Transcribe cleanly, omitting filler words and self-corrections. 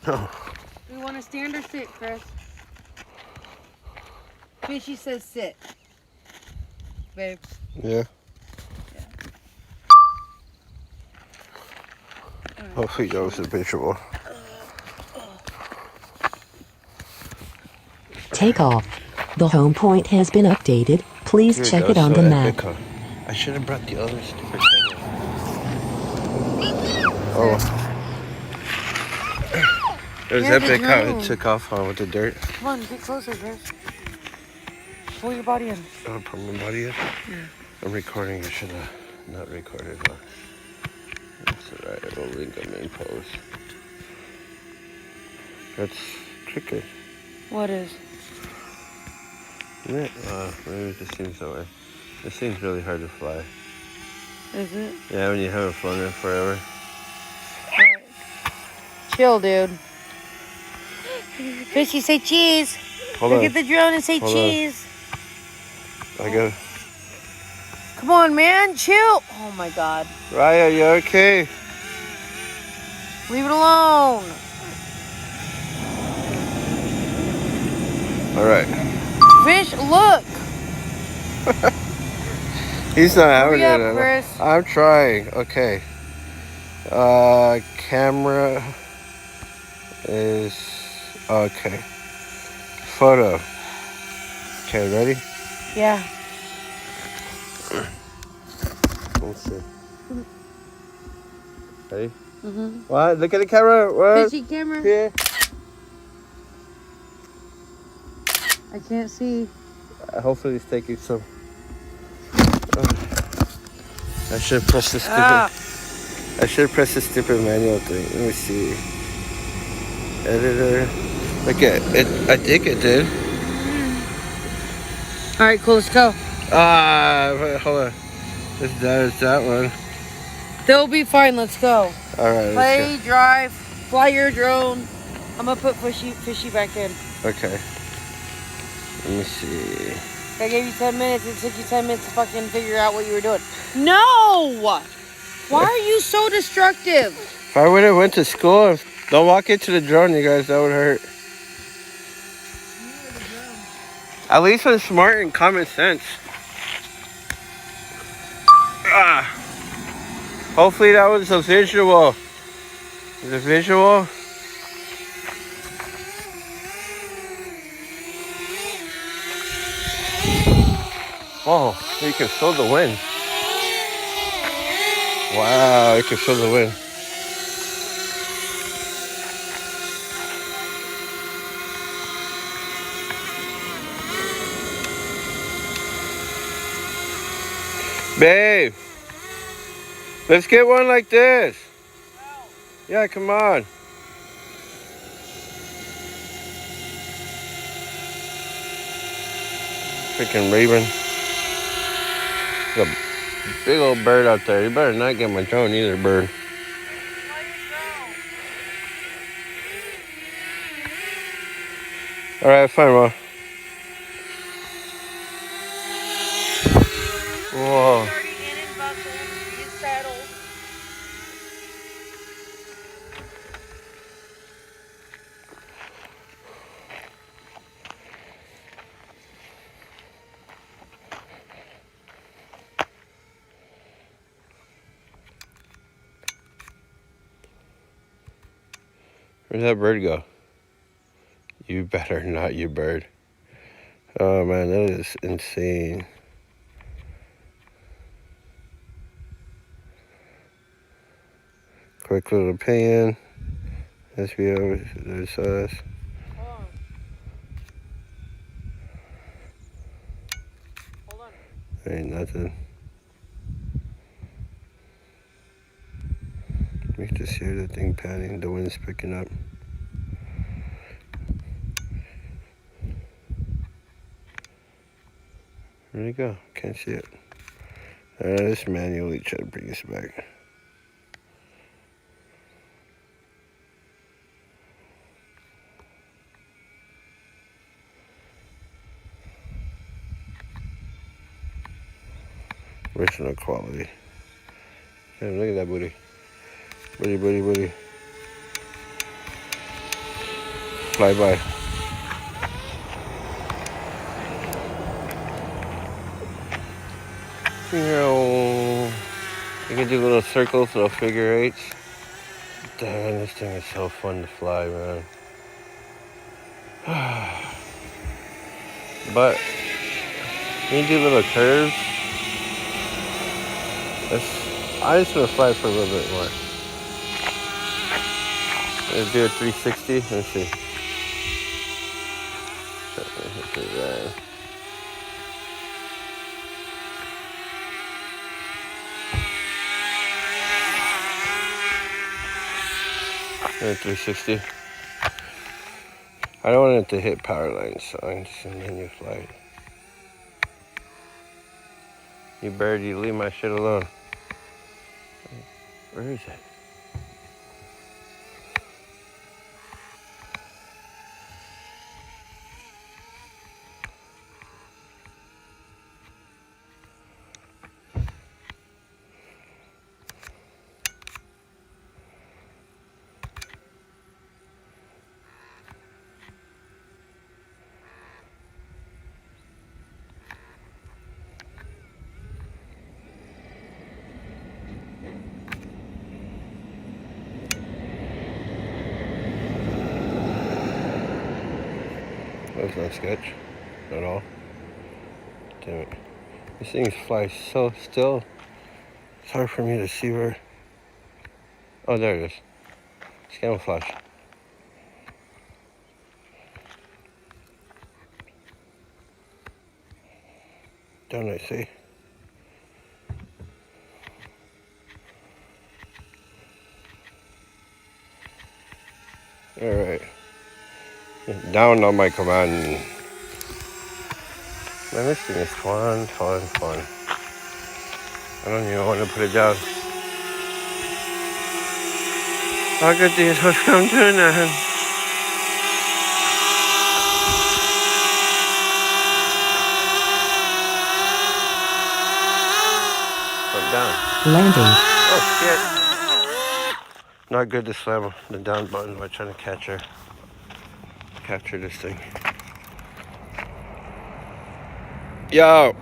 No. We want to stand or sit, Chris? Fishy says sit. Babe. Yeah. Hopefully that was a visual. Take off. The home point has been updated. Please Dude, check that it was on so the epic, map. huh? I should have brought the other stupid thing. Oh. It was epic how it took off with the dirt. Come on, get closer, Chris. Pull your body in. Oh, put my body in? Yeah. I'm recording. I should have not recorded, huh? That's alright. We'll link them in post. That's tricky. What is? Maybe it just seems that way. It seems really hard to fly. Is it? Yeah, when you haven't flown it forever. Right. Chill, dude. Fishy, say cheese. Look at the drone and say cheese. I got. Come on, man. Chill. Oh, my God. Raya, you okay? Leave it alone. Alright. Fish, look. He's not having Hurry up, it. Chris. I'm trying. Okay. Camera is okay. Photo. Okay, ready? Yeah. Let's see. Ready? What? Look at the camera. What? Fishy camera. Yeah. I can't see. Hopefully it's taking some. I should press the stupid. I should press the stupid manual thing. Let me see. Editor. Look at it. I think it did. All right, cool. Let's go. Wait, hold on. It's that one. They'll be fine. Let's go. All right. Play, drive, fly your drone. I'm gonna put fishy back in. Okay. Let me see. I gave you 10 minutes. It took you 10 minutes to fucking figure out what you were doing. No! Why are you so destructive? If I would have went to school, don't walk into the drone, you guys. That would hurt. At least with smart and common sense. Hopefully that was a visual. The visual. Whoa, you can feel the wind. Wow, you can feel the wind. Babe, let's get one like this. Yeah, come on. Freaking raven. There's a big old bird out there. You better not get my drone either, bird. All right, fine, Mom. Whoa. Where'd that bird go? You better not, you bird. Oh man, that is insane. Quick little pan. SBO, there's us. Hold on. Ain't nothing. You can just hear the thing panning, the wind's picking up. Where'd it go? Can't see it. Let's manually try to bring this back. Original quality. Damn, look at that booty. Booty, booty, booty. fly by. You know, you can do little circles, little figure eights. Damn, this thing is so fun to fly, man. But you can do little curves. I just want to fly for a little bit more. Let's do a 360. Let's see. A 360. I don't want it to hit power lines, so I'm just gonna menu flight. You bird, you leave my shit alone. Where is it? That was no sketch at all. Damn it. These things fly so still. It's hard for me to see where. Oh, there it is. It's camouflage. Don't I see? Alright. Down on my command. Man, this thing is fun. I don't even want to put it down. Look at these, what's come to an end. Put down. Landing. Oh shit. Not good to slam the down button by trying to capture this thing. Yo.